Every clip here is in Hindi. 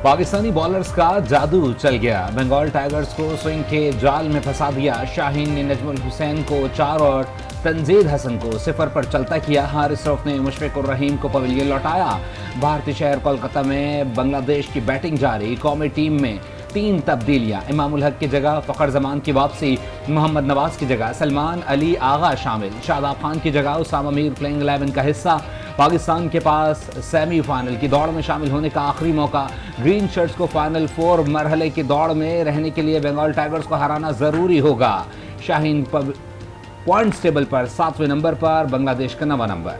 पाकिस्तानी बॉलर्स का जादू चल गया। बंगाल टाइगर्स को स्विंग के जाल में फंसा दिया। शाहीन ने नजमुल हुसैन को 4 और तंजीद हसन को 0 पर चलता किया। हारिस रऊफ ने मुशफिक उर रहीम को पवेलियन लौटाया। भारतीय शहर कोलकाता में बांग्लादेश की बैटिंग जारी। कौमी टीम में 3 तब्दीलियां। इमामुल हक की जगह फखर जमान की वापसी। मोहम्मद नवाज की जगह सलमान अली आगा शामिल। शादाब खान की जगह उसामा मीर प्लेइंग 11 का हिस्सा। पाकिस्तान के पास सेमीफाइनल की दौड़ में शामिल होने का आखिरी मौका। ग्रीन शर्ट्स को फाइनल 4 मरहले की दौड़ में रहने के लिए बंगाल टाइगर्स को हराना जरूरी होगा। शाहीन पॉइंट्स टेबल पर 7वें नंबर पर, बांग्लादेश का 9वां नंबर।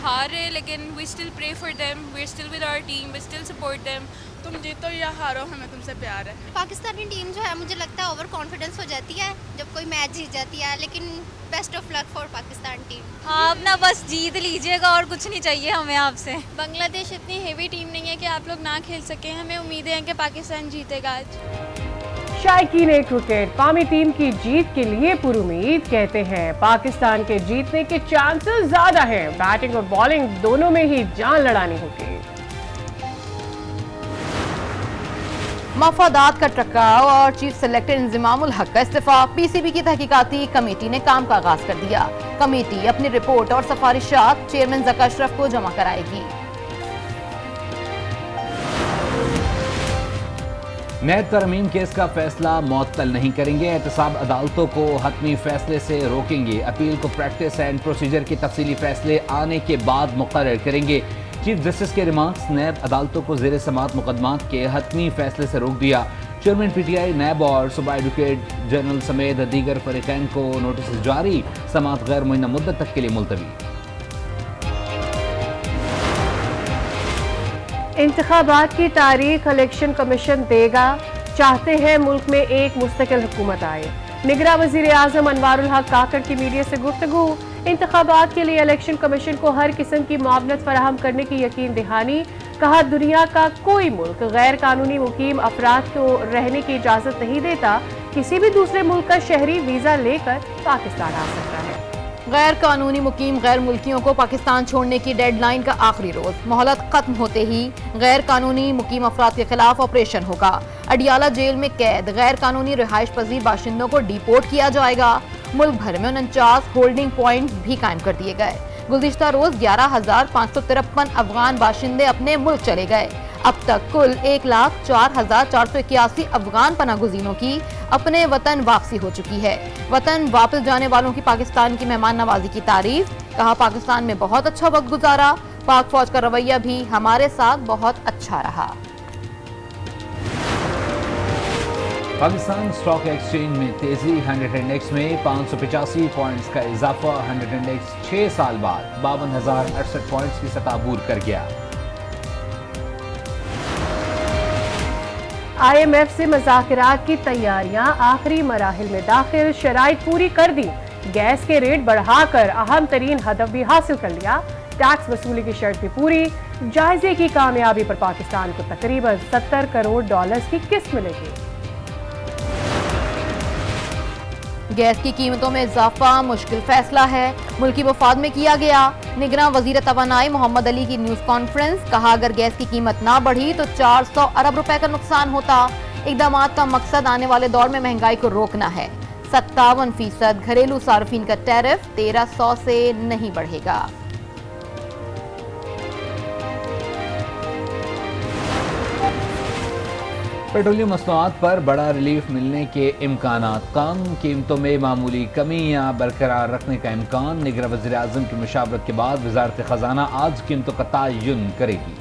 हारे लेकिन we still pray for them, we still with our team, we still support them. तुम जीतो या हारो, हमें तुमसे प्यार है। पाकिस्तानी टीम जो है मुझे लगता है ओवर कॉन्फिडेंस हो जाती है जब कोई मैच जीत जाती है, लेकिन best of luck for Pakistan team. आप ना बस जीत लीजिएगा और कुछ नहीं चाहिए हमें आपसे। बांग्लादेश इतनी हेवी टीम नहीं है कि आप लोग ना खेल सके। हमें उम्मीदें हैं कि पाकिस्तान जीतेगा आज। शायकीन क्रिकेट कौमी टीम की जीत के लिए पुरुमीद, कहते हैं पाकिस्तान के जीतने के चांसेस ज्यादा हैं। बैटिंग और बॉलिंग दोनों में ही जान लड़ानी होगी। मफादात का टकराव और चीफ सेलेक्टर इंजिमामुल हक का इस्तीफा। पीसीबी की तहकीकाती कमेटी ने काम का आगाज कर दिया। कमेटी अपनी रिपोर्ट और सिफारिशात चेयरमैन ज़का अशरफ को जमा कराएगी। नए तरमीम केस का फैसला मुअत्तल नहीं करेंगे। एहतसाब अदालतों को हतमी फैसले से रोकेंगे। अपील को प्रैक्टिस एंड प्रोसीजर के तफसीली फैसले आने के बाद मुकर्रर करेंगे। चीफ जस्टिस के रिमार्क्स। नैब अदालतों को ज़ेर समात मुकदमात के हतमी फैसले से रोक दिया। चेयरमैन पीटीआई, नैब और सूबा एडवोकेट जनरल समेत दीगर फरीकैन को नोटिस जारी। समात गैर मुअय्यना मुद्दत तक के लिए मुलतवी। इंतखाबात की तारीख इलेक्शन कमीशन देगा। चाहते हैं मुल्क में एक मुस्तकिल हुकूमत आए। निगरां वज़ीर आज़म अनवारुल हक काकड़ की मीडिया से गुफ्तगू। इंतखाबात के लिए इलेक्शन कमीशन को हर किस्म की मुआवनत फराहम करने की यकीन दहानी। कहा, दुनिया का कोई मुल्क गैर कानूनी मुकीम अफराद को रहने की इजाज़त नहीं देता। किसी भी दूसरे मुल्क का शहरी वीज़ा लेकर पाकिस्तान आ सकता है। गैर कानूनी मुकीम गैर मुल्कियों को पाकिस्तान छोड़ने की डेडलाइन का आखिरी रोज। मोहलत खत्म होते ही गैर कानूनी मुकीम अफराद के खिलाफ ऑपरेशन होगा। अडियाला जेल में कैद गैर कानूनी रिहाइश पजीर बाशिंदों को डिपोर्ट किया जाएगा। मुल्क भर में 49 होल्डिंग पॉइंट भी कायम कर दिए गए। गुज़िश्ता रोज 11,553 अफगान बाशिंदे अपने मुल्क चले गए। अब तक कुल 1,04,481 अफगान पनागुज़ीनों की अपने वतन वापसी हो चुकी है। वतन वापस जाने वालों की पाकिस्तान की मेहमान नवाजी की तारीफ। कहा, पाकिस्तान में बहुत अच्छा वक्त गुजारा। पाक फौज का रवैया भी हमारे साथ बहुत अच्छा रहा। पाकिस्तान स्टॉक एक्सचेंज में तेजी। 100 इंडेक्स में 585 पॉइंट्स का इजाफा। 100 इंडेक्स 6 साल बाद 52,068 पॉइंट्स की सतह अबूर कर गया। IMF से मुज़ाकरात की तैयारियां आखिरी मराहिल में दाखिल। शराइत पूरी कर दी। गैस के रेट बढ़ाकर अहम तरीन हदफ भी हासिल कर लिया। टैक्स वसूली की शर्त भी पूरी। जायजे की कामयाबी पर पाकिस्तान को तकरीबन $70 करोड़ की किस्त मिलेगी। गैस की कीमतों में इजाफा मुश्किल फैसला है। मुल्की वफाद में किया गया। निगरां वजीर तवानाई मोहम्मद अली की न्यूज कॉन्फ्रेंस। कहा, अगर गैस की कीमत ना बढ़ी तो 400 अरब रुपए का नुकसान होता। इकदामात का मकसद आने वाले दौर में महंगाई को रोकना है। 57% घरेलू सार्फिन का टैरिफ 1300 से नहीं बढ़ेगा। पेट्रोलियम मसनूआत पर बड़ा रिलीफ मिलने के इम्कानात कम। कीमतों में मामूली कमी या बरकरार रखने का इम्कान। निगरां वज़ीर आज़म की मुशावरत के बाद वज़ारत ख़जाना आज कीमतों का तयन करेगी।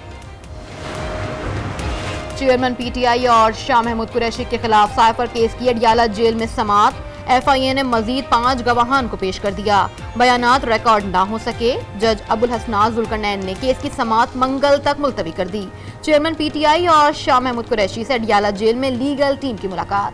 चेयरमैन पीटीआई और शाह महमूद कुरैशी के खिलाफ साइफर केस की अडियाला जेल में समात। FIA ने मजीद 5 गवाहान को पेश कर दिया। बयानात रिकॉर्ड ना हो सके। जज अबुल हसनात जुल्करनैन ने केस की समात मंगल तक मुलतवी कर दी। चेयरमैन पीटीआई और शाह महमूद कुरैशी से अडियाला जेल में लीगल टीम की मुलाकात।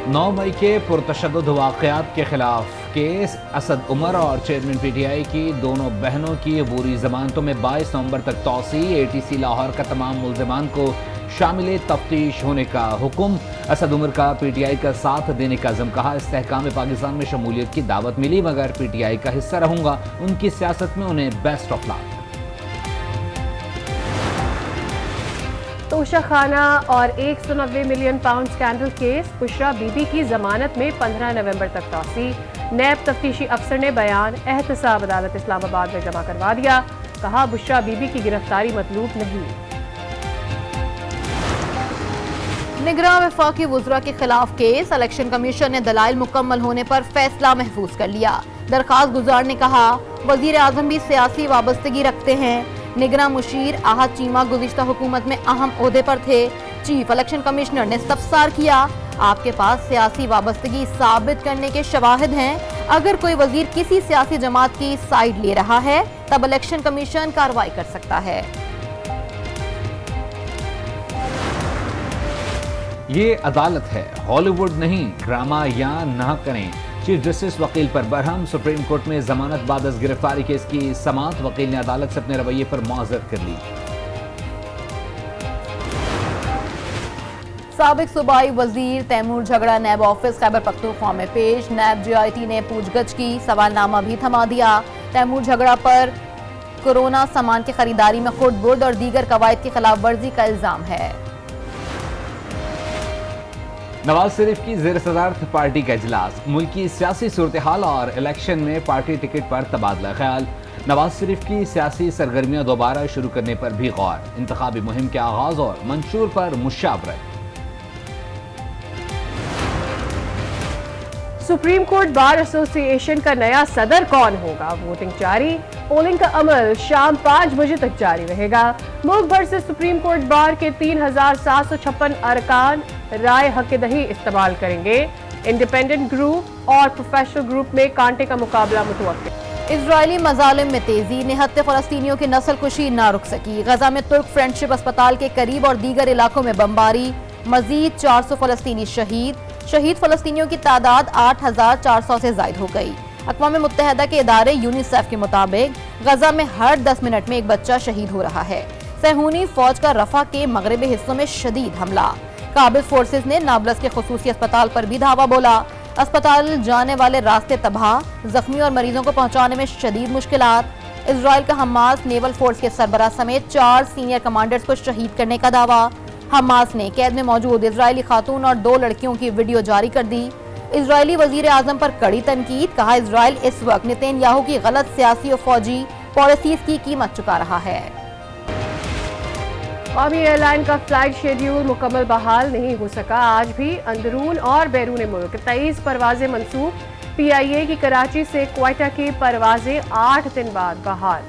9 मई के पुरतशद्दुद वाक़यात के खिलाफ केस। असद उमर और चेयरमैन पीटीआई की दोनों बहनों की अबूरी जमानतों में 22 नवंबर तक तौसी। ATC लाहौर का तमाम मुल्ज़िमान को शामिल तफ्तीश होने का हुक्म। असद उमर का PTI का साथ देने का अज़म, कहा इस्तेहकाम पाकिस्तान में शमूलियत की दावत मिली मगर PTI का हिस्सा रहूंगा, उनकी सियासत में उन्हें बेस्ट ऑफ लक। तोशा खाना और 190 million pound scandal case, Bushra Bibi की जमानत में 15 नवंबर तक तौसी। नैब तफ्तीशी अफसर ने बयान एहतसाब अदालत इस्लामाबाद में जमा करवा दिया, कहा बुशरा बीबी की गिरफ्तारी मतलूब नहीं। निगरान वफाकी वुज़रा के खिलाफ केस, इलेक्शन कमीशन ने दलाइल मुकम्मल होने पर फैसला महफूज कर लिया। दरखास्त गुजार ने कहा वजीर आजम भी सियासी वाबस्तगी रखते हैं। निगरान मुशीर आहद चीमा गुज़िश्ता हुकूमत में अहम ओहदे पर थे। चीफ इलेक्शन कमिश्नर ने इस्तफसार किया, आपके पास सियासी वाबस्तगी साबित करने के शवाहिद हैं। अगर कोई वजीर किसी सियासी जमात की साइड ले रहा है तब इलेक्शन कमीशन कार्रवाई कर सकता है। ये अदालत है, हॉलीवुड नहीं, ड्रामा या ना करें। चीफ जस्टिस वकील पर बरहम, सुप्रीम कोर्ट में जमानत बाद गिरफ्तारी केस की समाअत, वकील ने अदालत से अपने रवैये पर मुआज़रत कर ली। साबिक सूबाई वजीर तैमूर झगड़ा नैब ऑफिस खैबर पख्तूनख्वा में पेश, नैब GIT ने पूछगछ की, सवालनामा भी थमा दिया। तैमूर झगड़ा पर कोरोना सामान की खरीदारी में खुर्द बुर्द और दीगर कवायद की खिलाफ वर्जी का इल्जाम है। नवाज शरीफ की ज़ेर सदारत पार्टी का इजलास, मुल्की सियासी सूरत हाल और इलेक्शन में पार्टी टिकट पर तबादला ख्याल। नवाज शरीफ की सियासी सरगर्मियां दोबारा शुरू करने पर भी गौर, इंतखाबी मुहिम के आगाज और मंशूर पर मुशावरत। सुप्रीम कोर्ट बार एसोसिएशन का नया सदर कौन होगा, वोटिंग जारी। पोलिंग का अमल शाम 5 बजे तक जारी रहेगा। मुल्क भर से सुप्रीम कोर्ट बार के 3756 अरकान राय हक दही इस्तेमाल करेंगे। इंडिपेंडेंट ग्रुप और प्रोफेशनल ग्रुप में कांटे का मुकाबला मुतवक्किल। इजरायली मजालिम में तेजी, निहत्ते फलस्तीनियों की नस्ल कुशी ना रुक सकी। गजा में तुर्क फ्रेंडशिप अस्पताल के करीब और दीगर इलाकों में बमबारी, मजीद 400 फलस्तीनी शहीद। शहीद फलस्तीनियों की तादाद 8400 से जायद हो गई। अक़वाम मुत्तहिदा के इदारे यूनिसेफ के मुताबिक गजा में हर 10 मिनट में एक बच्चा शहीद हो रहा है। सहूनी फौज का रफा के मगरबी हिस्सों में शदीद हमला। काबिज फोर्सेज ने नाबलस के खुसूसी अस्पताल पर भी धावा बोला। अस्पताल जाने वाले रास्ते तबाह, जख्मी और मरीजों को पहुंचाने में शदीद मुश्किलात। इजराइल का हमास नेवल फोर्स के सरबराह समेत 4 सीनियर कमांडर्स को शहीद करने का दावा। हमास ने कैद में मौजूद इजरायली खातून और 2 लड़कियों की वीडियो जारी कर दी। इजरायली वजीर आजम पर कड़ी तनकीद, कहा इजराइल इस वक्त नेतन्याहू की गलत सियासी और फौजी पॉलिसीज की कीमत चुका रहा है। कौमी एयरलाइन का फ्लाइट शेड्यूल मुकम्मल बहाल नहीं हो सका। आज भी अंदरून और बैरून मुल्क 23 परवाजें मंसूख। PIA की कराची से क्वेटा की परवाजें 8 दिन बाद बहाल।